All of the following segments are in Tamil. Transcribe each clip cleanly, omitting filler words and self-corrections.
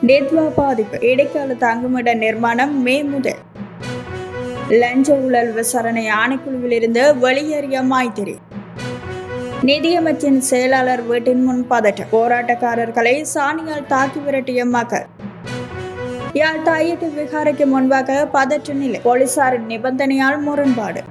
டெத்வா பாதிப்பு இடைக்கால தங்குமிட நிர்மாணம் மே முதல். லஞ்ச ஊழல் விசாரணை ஆணைக்குழுவில் இருந்து வெளியேறிய மைத்திரி. நிதியமைச்சின் செயலாளர் வீட்டின் முன் பதட்டம். போராட்டக்காரர்களை சாணியால் தாக்கி விரட்டிய மக்கள். யாழ் தாயிட்டு விகாரைக்கு முன்பாக பதற்ற நிலை. போலீசாரின் நிபந்தனையால் முரண்பாடு.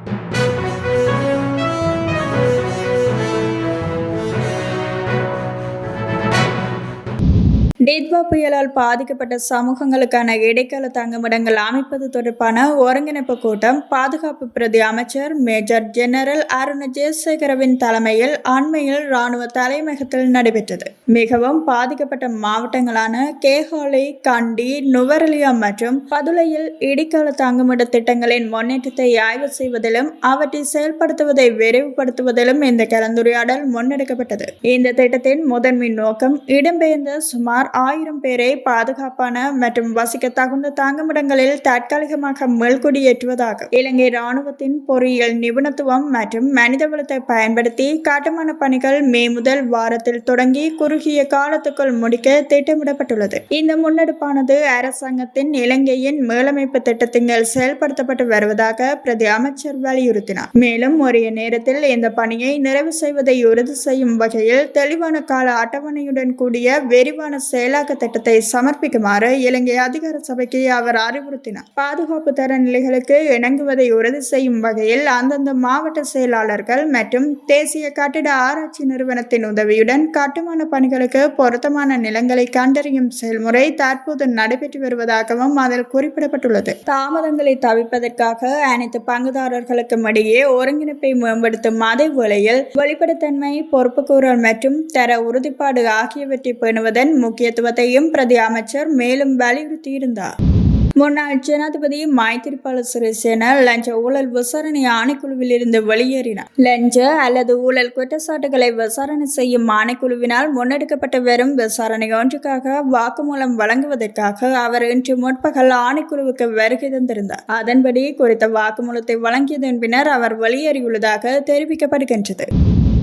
டெத்வா புயலால் பாதிக்கப்பட்ட சமூகங்களுக்கான இடைக்கால தங்குமிடங்கள் அமைப்பது தொடர்பான ஒருங்கிணைப்பு கூட்டம் பாதுகாப்பு பிரதி அமைச்சர் மேஜர் ஜெனரல் அருண ஜெயசேகரவின் தலைமையில் அண்மையில் இராணுவ தலைமையகத்தில் நடைபெற்றது. மிகவும் பாதிக்கப்பட்ட மாவட்டங்களான கேகாலை, கண்டி, நுவரெலியா மற்றும் பதுளையில் இடைக்கால தங்குமிட திட்டங்களின் முன்னேற்றத்தை ஆய்வு செய்வதிலும் அவற்றை செயல்படுத்துவதை விரைவுபடுத்துவதிலும் இந்த கலந்துரையாடல் முன்னெடுக்கப்பட்டது. இந்த திட்டத்தின் முதன்மை நோக்கம் இடம்பெயர்ந்த சுமார் 1000 பேரை பாதுகாப்பான மற்றும் வசிக்க தகுந்த தங்குமிடங்களில் தற்காலிகமாக மீள்குடியேற்றுவதாகும். இலங்கை இராணுவத்தின் பொறியியல் நிபுணத்துவம் மற்றும் மனிதவளத்தை பயன்படுத்தி கட்டுமான பணிகள் மே முதல் வாரத்தில் தொடங்கி குறுகிய காலத்துக்குள் முடிக்க திட்டமிடப்பட்டுள்ளது. இந்த முன்னெடுப்பானது அரசாங்கத்தின் இலங்கையின் மீளமைப்பு திட்டத்தின் செயல்படுத்தப்பட்டு வருவதாக பிரதி அமைச்சர் வலியுறுத்தினார். மேலும் உரிய நேரத்தில் இந்த பணியை நிறைவு செய்வதை உறுதி செய்யும் வகையில் தெளிவான கால அட்டவணையுடன் கூடிய விரிவான செயலாக்க திட்டத்தை சமர்ப்பிக்குமாறு இலங்கை அதிகார சபைக்கு அவர் அறிவுறுத்தினார். பாதுகாப்பு தரநிலைகளுக்கு இணங்குவதை உறுதி செய்யும் வகையில் அந்தந்த மாவட்ட செயலாளர்கள் மற்றும் தேசிய கட்டிட ஆராய்ச்சி நிறுவனத்தின் உதவியுடன் கட்டுமான பணிகளுக்கு பொருத்தமான நிலங்களை கண்டறியும் செயல்முறை தற்போது நடைபெற்று வருவதாகவும் அதில் குறிப்பிடப்பட்டுள்ளது. தாமதங்களை தவிர்ப்பதற்காக அனைத்து பங்குதாரர்களுக்கும் இடையே ஒருங்கிணைப்பை மேம்படுத்தும் அதே வேளையில் வெளிப்படைத்தன்மை, பொறுப்புக்கூறல் மற்றும் தர உறுதிப்பாடு ஆகியவற்றை பேணுவதன் முக்கியத்துவத்தையும் பிரதி அமைச்சர் மேலும் வலியுறுத்தியிருந்தார். முன்னாள் ஜனாதிபதி மைத்திரிபால சிறிசேன லஞ்ச ஊழல் விசாரணை ஆணைக்குழுவில் இருந்து வெளியேறினார். லஞ்ச அல்லது ஊழல் குற்றச்சாட்டுகளை விசாரணை செய்யும் ஆணைக்குழுவினால் முன்னெடுக்கப்பட்டு வரும் விசாரணை ஒன்றுக்காக வாக்குமூலம் வழங்குவதற்காக அவர் இன்று முற்பகல் ஆணைக்குழுவுக்கு வருகை தந்திருந்தார். அதன்படி குறித்த வாக்குமூலத்தை வழங்கியதன் பின்னர் அவர் வெளியேறியுள்ளதாக தெரிவிக்கப்படுகின்றது.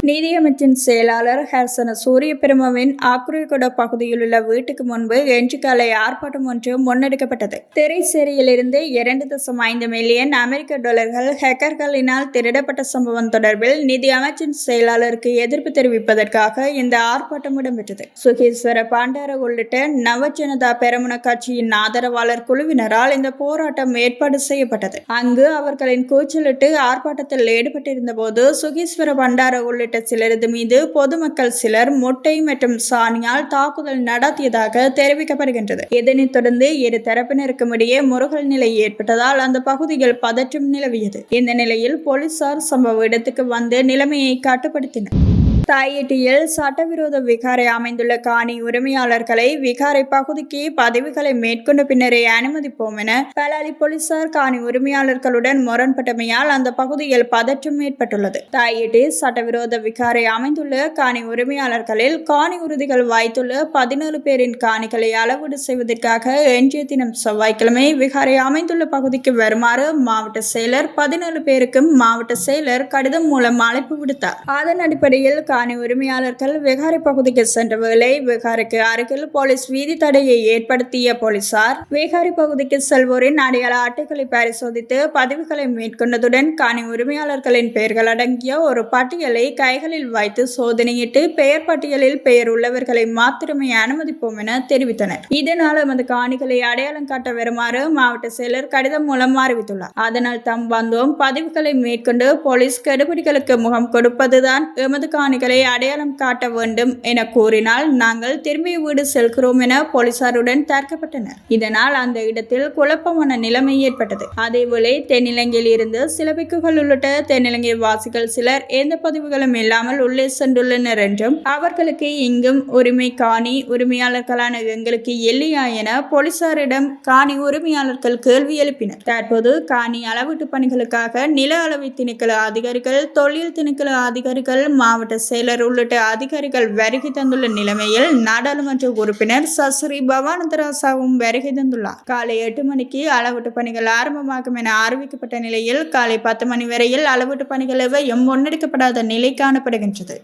நீதியமைச்சின் செயலாளர் ஹர்சன சூரிய பெருமவின் ஆக்குரைகொட பகுதியில் உள்ள வீட்டுக்கு முன்பு இன்று காலை ஆர்ப்பாட்டம் ஒன்று முன்னெடுக்கப்பட்டது. திரைச்சேரியிலிருந்து 2.5 மில்லியன் அமெரிக்க டாலர்கள் ஹேக்கர்களினால் திருடப்பட்ட சம்பவம் தொடர்பில் நிதி அமைச்சின் செயலாளருக்கு எதிர்ப்பு தெரிவிப்பதற்காக இந்த ஆர்ப்பாட்டம் இடம்பெற்றது. சுகேஸ்வர பண்டார உள்ளிட்ட நவ ஜனதா பெரமுன கட்சியின் ஆதரவாளர் குழுவினரால் இந்த போராட்டம் ஏற்பாடு செய்யப்பட்டது. அங்கு அவர்களின் கூச்சலிட்டு ஆர்ப்பாட்டத்தில் ஈடுபட்டிருந்த போது சுகேஸ்வர பண்டார உள்ளிட்ட சிலரது மீது பொதுமக்கள் சிலர் முட்டை மற்றும் சாணியால் தாக்குதல் நடத்தியதாக தெரிவிக்கப்படுகின்றது. இதனைத் தொடர்ந்து இரு தரப்பினருக்கும் இடையே முறுகல் நிலை ஏற்பட்டதால் அந்த பகுதியில் பதற்றம் நிலவியது. இந்த நிலையில் போலீசார் சம்பவ இடத்துக்கு வந்து நிலைமையை கட்டுப்படுத்தினர். தாயிட்டியில் சட்டவிரோத விகாரை அமைந்துள்ள காணி உரிமையாளர்களை விகாரை பகுதிக்கு பதவிகளை மேற்கொண்ட பின்னரே அனுமதிப்போம் என பலாலி போலீசார் காணி உரிமையாளர்களுடன் முரண்பட்டமையால் அந்த பகுதியில் பதற்றம் ஏற்பட்டுள்ளது. தாயிட்டி சட்டவிரோத விகாரை அமைந்துள்ள காணி உரிமையாளர்களில் காணி உறுதிகள் வைத்துள்ள 17 பேரின் காணிகளை அளவீடு செய்வதற்காக இன்றைய தினம் செவ்வாய்க்கிழமை விகாரை அமைந்துள்ள பகுதிக்கு வருமாறு மாவட்ட செயலர் 17 பேருக்கும் மாவட்ட செயலர் கடிதம் மூலம் அழைப்பு விடுத்தார். அதன் அடிப்படையில் காணி உரிமையாளர்கள் விகாரை பகுதிக்கு சென்ற வேளை விகாரைக்கு அருகில் போலீஸ் வீதி தடையை ஏற்படுத்திய போலீசார் விகாரை பகுதிக்கு செல்வோரின் அடையாள அட்டைகளை பரிசோதித்து பதிவுகளை மேற்கொண்டதுடன் காணி உரிமையாளர்களின் பெயர்கள் அடங்கிய ஒரு பட்டியலை கைகளில் வைத்து சோதனையிட்டு பெயர் பட்டியலில் பெயர் உள்ளவர்களை மாத்திரமே அனுமதிப்போம் என தெரிவித்தனர். இதனால் எமது காணிகளை அடையாளம் காட்ட வருமாறு மாவட்ட செயலர் கடிதம் மூலம் அறிவித்துள்ளார். அதனால் தாம் வந்தோம் பதிவுகளை மேற்கொண்டு போலீஸ் கெடுபிடிகளுக்கு முகம் கொடுப்பதுதான் எமது காணிகள் அடையாளம் காட்ட வேண்டும் என கூறினால் நாங்கள் திரும்பி வீடு செல்கிறோம் என போலீசாருடன் தர்க்கப்பட்டனர். இதனால் அந்த இடத்தில் குழப்பமான நிலைமை ஏற்பட்டது. அதேவேளை தென்னிலங்கையில் இருந்து சில பிக்குகள் உள்ளிட்ட தென்னிலங்கை வாசிகள் சிலர் எந்த பதிவுகளும் இல்லாமல் உள்ளே சென்றுள்ளனர் என்றும் அவர்களுக்கு இங்கும் உரிமை காணி உரிமையாளர்களான எங்களுக்கு இல்லையா என போலீசாரிடம் காணி உரிமையாளர்கள் கேள்வி எழுப்பினர். தற்போது காணி அளவீட்டு பணிகளுக்காக நில அளவை திணைக்கள அதிகாரிகள், தொழில் திணைக்கள அதிகாரிகள், மாவட்ட செயலர் உள்ளிட்ட அதிகாரிகள் வருகை தந்துள்ள நிலைமையில் நாடாளுமன்ற உறுப்பினர் சஸ்ரீ பவானந்தராசாவும் வருகை தந்துள்ளார். காலை 8 மணிக்கு அளவீட்டு பணிகள் ஆரம்பமாகும் என அறிவிக்கப்பட்ட நிலையில் காலை 10 மணி வரையில் அளவீட்டு பணிகள் எவையும் முன்னெடுக்கப்படாத நிலை காணப்படுகின்றது.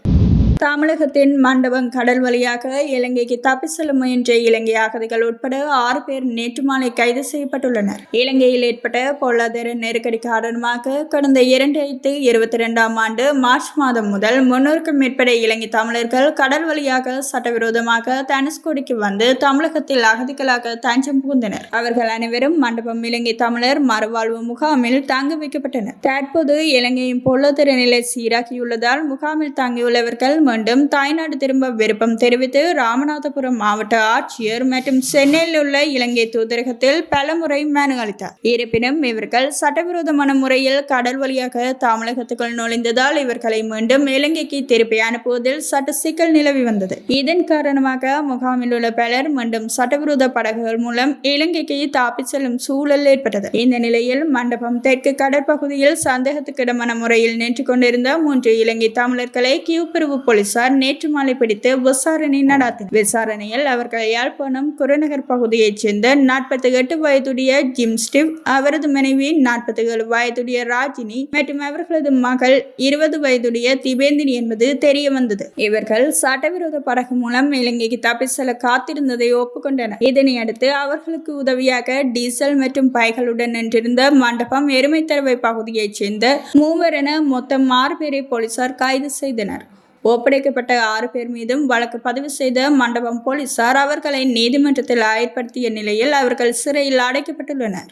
தமிழகத்தின் மண்டபம் கடல் வழியாக இலங்கைக்கு தப்பி செல்ல முயன்ற இலங்கை அகதிகள் உட்பட 6 பேர் நேற்று மாலை கைது செய்யப்பட்டுள்ளனர். இலங்கையில் ஏற்பட்ட பொருளாதார நெருக்கடி காரணமாக கடந்த 2022ஆம் ஆண்டு மார்ச் மாதம் முதல் 300க்கும் மேற்பட்ட இலங்கை தமிழர்கள் கடல் வழியாக சட்டவிரோதமாக தனுஷ்கோடிக்கு வந்து தமிழகத்தில் அகதிகளாக தஞ்சம் புகுந்தனர். அவர்கள் அனைவரும் மண்டபம் இலங்கை தமிழர் மறுவாழ்வு முகாமில் தங்க வைக்கப்பட்டனர். தற்போது இலங்கையின் பொருளாதார நிலை சீராகியுள்ளதால் முகாமில் தங்கியுள்ளவர்கள் மீண்டும் தாய்நாடு திரும்ப விருப்பம் தெரிவித்து ராமநாதபுரம் மாவட்ட ஆட்சியர் மற்றும் சென்னையில் உள்ள இலங்கை தூதரகத்தில் பலமுறை மனு அளித்தார். இருப்பினும் இவர்கள் சட்டவிரோதமான முறையில் கடல் வழியாக தமிழகத்துக்குள் நுழைந்ததால் இவர்களை மீண்டும் இலங்கைக்கு திருப்பி அனுப்புவதில் சட்ட சிக்கல் நிலவி வந்தது. இதன் காரணமாக முகாமில் உள்ள பலர் மீண்டும் சட்டவிரோத படகுகள் மூலம் இலங்கைக்கு தாப்பி செல்லும் சூழல் ஏற்பட்டது. இந்த நிலையில் மண்டபம் தெற்கு கடற்பகுதியில் சந்தேகத்துக்கிடமான முறையில் நின்று கொண்டிருந்த 3 இலங்கை தமிழர்களை கியூ பிரிவு போலீசார் நேற்று மாலை பிடித்து விசாரணை நடத்தினர். விசாரணையில் அவர்கள் யாழ்ப்பாணம் குருநகர் பகுதியைச் சேர்ந்த 48 வயதுடைய ஜிம் ஸ்டீவ், அவரது மனைவி 47 வயதுடைய ராஜினி மற்றும் அவர்களது மகள் 20 வயதுடைய திபேந்தினி என்பது தெரிய வந்தது. இவர்கள் சட்டவிரோத படகு மூலம் இலங்கைக்கு தப்பி செல்ல காத்திருந்ததை ஒப்புக்கொண்டனர். இதனையடுத்து அவர்களுக்கு உதவியாக டீசல் மற்றும் பைகளுடன் நின்றிருந்த மண்டபம் எருமைத்தரவை பகுதியைச் சேர்ந்த 3 என மொத்தம் 6 பேரை போலீசார் கைது செய்தனர். ஒப்படைக்கப்பட்ட 6 பேர் மீதும் வழக்கு பதிவு செய்த மண்டபம் போலீசார் அவர்களை நீதிமன்றத்தில் ஆயர்படுத்திய நிலையில் அவர்கள் சிறையில் அடைக்கப்பட்டுள்ளனர்.